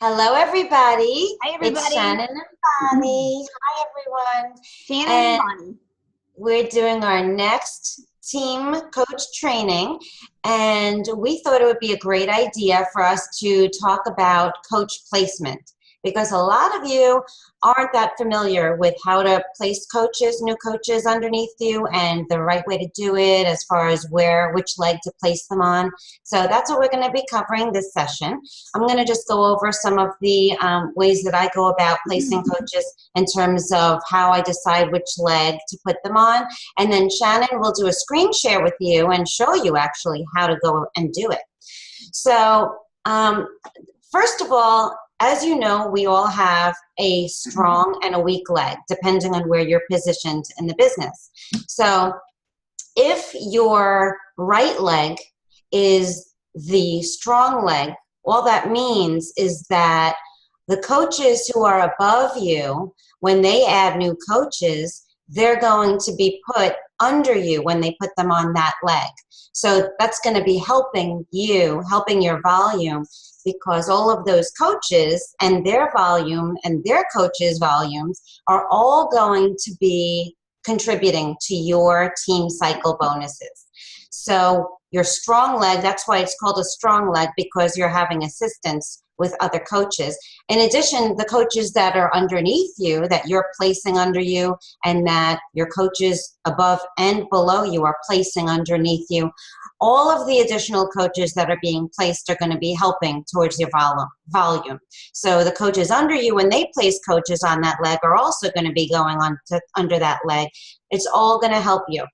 Hello, everybody. Hi, It's everybody. Shannon and Bonnie. Hi, everyone. Shannon and And Bonnie. we're doing our next team coach training. And we thought it would be a great idea for us to talk about coach placement because a lot of you aren't that familiar with how to place coaches, new coaches underneath you, and the right way to do it as far as which leg to place them on. So that's what we're going to be covering this session. I'm going to just go over some of the ways that I go about placing coaches in terms of how I decide which leg to put them on. And then Shannon will do a screen share with you and show you actually how to go and do it. So first of all, as you know, we all have a strong and a weak leg, depending on where you're positioned in the business. So if your right leg is the strong leg, all that means is that the coaches who are above you, when they add new coaches, they're going to be put under you when they put them on that leg. So that's going to be helping you, helping your volume, because all of those coaches and their volume and their coaches' volumes are all going to be contributing to your team cycle bonuses. So your strong leg, that's why it's called a strong leg, because you're having assistance with other coaches. In addition, the coaches that are underneath you, that you're placing under you, and that your coaches above and below you are placing underneath you, all of the additional coaches that are being placed are going to be helping towards your volume. So the coaches under you, when they place coaches on that leg, are also going to be going on to, under that leg. It's all going to help you.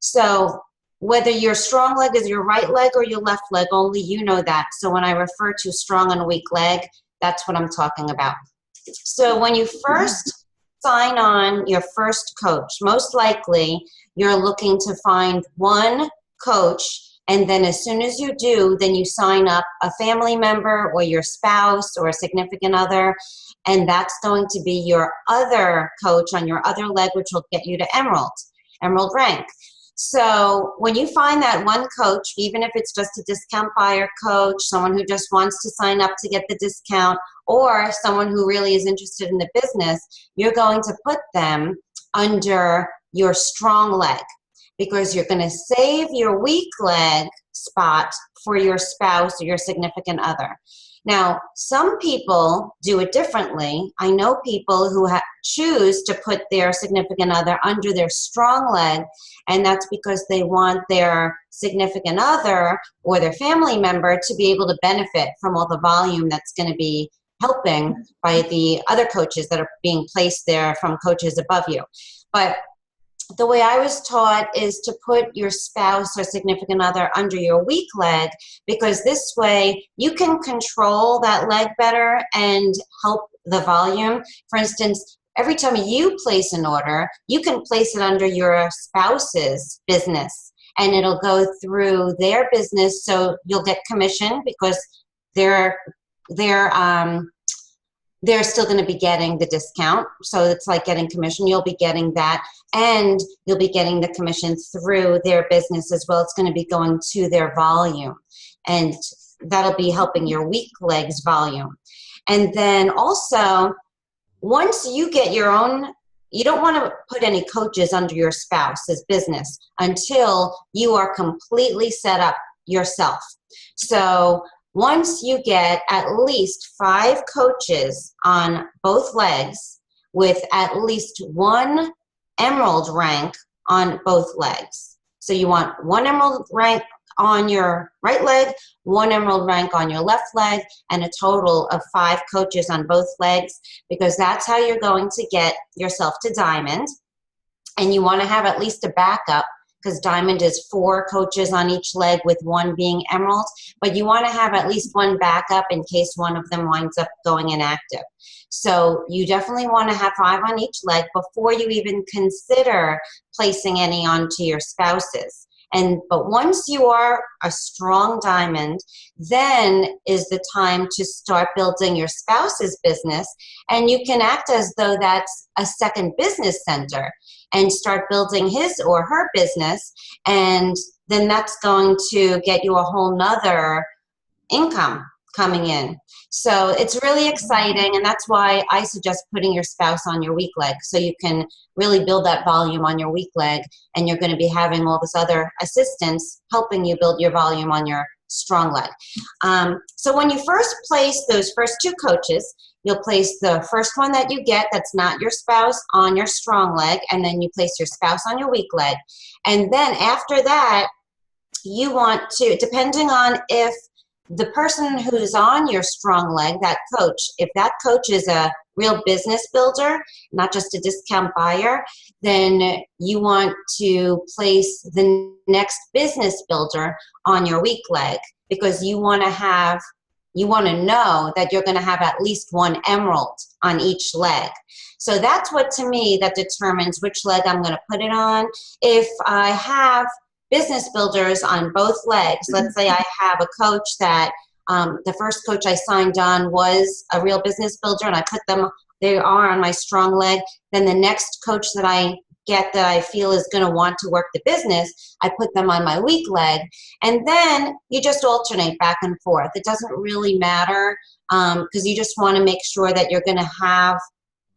So whether your strong leg is your right leg or your left leg, only you know that. So when I refer to strong and weak leg, that's what I'm talking about. So when you first sign on your first coach, most likely you're looking to find one coach, and then as soon as you do, then you sign up a family member or your spouse or a significant other, and that's going to be your other coach on your other leg, which will get you to emerald rank. So when you find that one coach, even if it's just a discount buyer coach, someone who just wants to sign up to get the discount, or someone who really is interested in the business, you're going to put them under your strong leg, because you're going to save your weak leg spot for your spouse or your significant other. Now, some people do it differently. I know people who choose to put their significant other under their strong leg, and that's because they want their significant other or their family member to be able to benefit from all the volume that's going to be helping by the other coaches that are being placed there from coaches above you. But the way I was taught is to put your spouse or significant other under your weak leg, because this way you can control that leg better and help the volume. For instance, every time you place an order, you can place it under your spouse's business, and it'll go through their business, so you'll get commission because they're still going to be getting the discount. So it's like getting commission. You'll be getting that, and you'll be getting the commission through their business as well. It's going to be going to their volume, and that'll be helping your weak legs volume. And then also, once you get your own, you don't want to put any coaches under your spouse's business until you are completely set up yourself. So once you get at least 5 coaches on both legs with at least 1 emerald rank on both legs. So you want 1 emerald rank on your right leg, 1 emerald rank on your left leg, and a total of 5 coaches on both legs, because that's how you're going to get yourself to diamond. And you want to have at least a backup, because diamond is 4 coaches on each leg with 1 being emerald, but you want to have at least 1 backup in case one of them winds up going inactive. So you definitely want to have 5 on each leg before you even consider placing any onto your spouses. But once you are a strong diamond, then is the time to start building your spouse's business, and you can act as though that's a second business center and start building his or her business, and then that's going to get you a whole nother income coming in. So it's really exciting, and that's why I suggest putting your spouse on your weak leg, so you can really build that volume on your weak leg, and you're going to be having all this other assistance helping you build your volume on your strong leg. So when you first place those first two coaches, you'll place the first one that you get that's not your spouse on your strong leg, and then you place your spouse on your weak leg. And then after that, you want to, depending on if the person who's on your strong leg, that coach, if that coach is a real business builder, not just a discount buyer, then you want to place the next business builder on your weak leg, because you want to know that you're going to have at least one emerald on each leg. So that's what, to me, that determines which leg I'm going to put it on. If I have business builders on both legs, let's say I have a coach that the first coach I signed on was a real business builder, and I put them, they are on my strong leg. Then the next coach that I get that I feel is going to want to work the business, I put them on my weak leg. And then you just alternate back and forth. It doesn't really matter, because you just want to make sure that you're going to have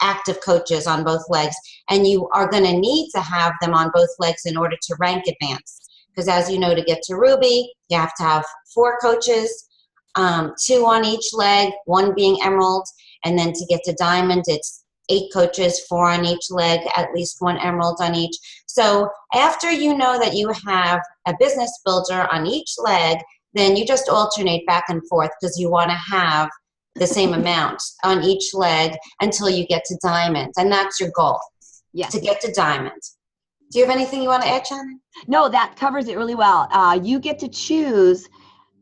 active coaches on both legs, and you are going to need to have them on both legs in order to rank advance. Because as you know, to get to Ruby, you have to have 4 coaches, 2 on each leg, 1 being emerald, and then to get to diamond, it's 8 coaches, 4 on each leg, at least 1 emerald on each. So after you know that you have a business builder on each leg, then you just alternate back and forth, because you want to have the same amount on each leg until you get to diamond. And that's your goal, to get to diamond. Do you have anything you want to add, Shannon? No, that covers it really well. You get to choose,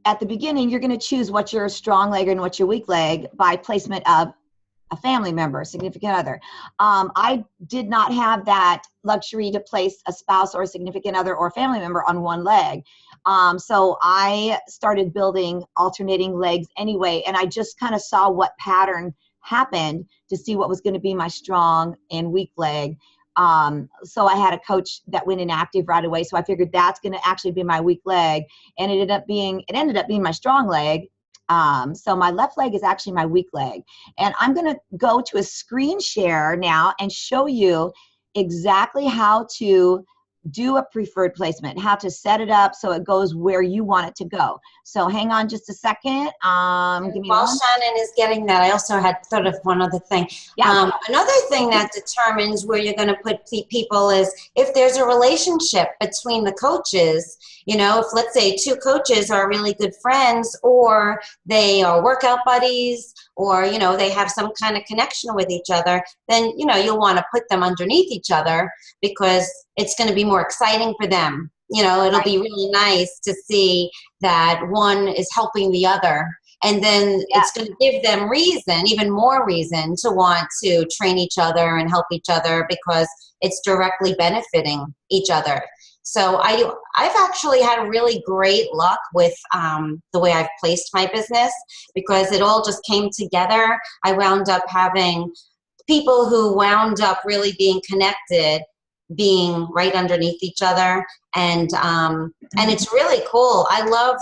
at the beginning, you're going to choose what's your strong leg and what's your weak leg by placement of a family member, significant other. I did not have that luxury to place a spouse or a significant other or family member on one leg. So I started building alternating legs anyway, and I just kind of saw what pattern happened to see what was going to be my strong and weak leg. So I had a coach that went inactive right away. So I figured that's going to actually be my weak leg, and it ended up being my strong leg. So my left leg is actually my weak leg. And I'm going to go to a screen share now and show you exactly how to do a preferred placement, how to set it up so it goes where you want it to go. So hang on just a second. Give me While Shannon is getting that, I also had thought of one other thing. Yeah. Another thing that determines where you're going to put people is if there's a relationship between the coaches. You know, if let's say 2 coaches are really good friends, or they are workout buddies, or, you know, they have some kind of connection with each other, then, you know, you'll want to put them underneath each other, because it's going to be more exciting for them. You know, it'll be really nice to see that one is helping the other. And then it's going to give them reason, even more reason, to want to train each other and help each other, because it's directly benefiting each other. So I've actually had really great luck with the way I've placed my business, because it all just came together. I wound up having people who wound up really being connected, being right underneath each other. And it's really cool. I love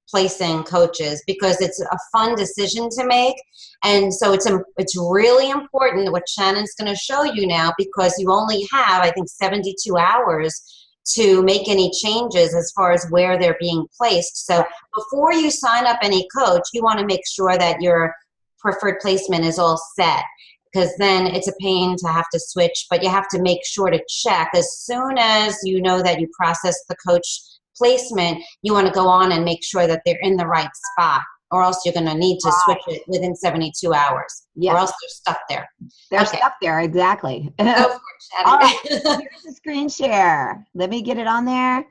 placing coaches because it's a fun decision to make. And so it's really important what Shannon's going to show you now, because you only have, I think, 72 hours to make any changes as far as where they're being placed. So before you sign up any coach, you want to make sure that your preferred placement is all set, because then it's a pain to have to switch, but you have to make sure to check as soon as you know that you process the coach placement. You want to go on and make sure that they're in the right spot, or else you're going to need to switch it within 72 hours, or else they're stuck there. They're stuck there, exactly. Go for it, Shannon. All right, here's the screen share. Let me get it on there.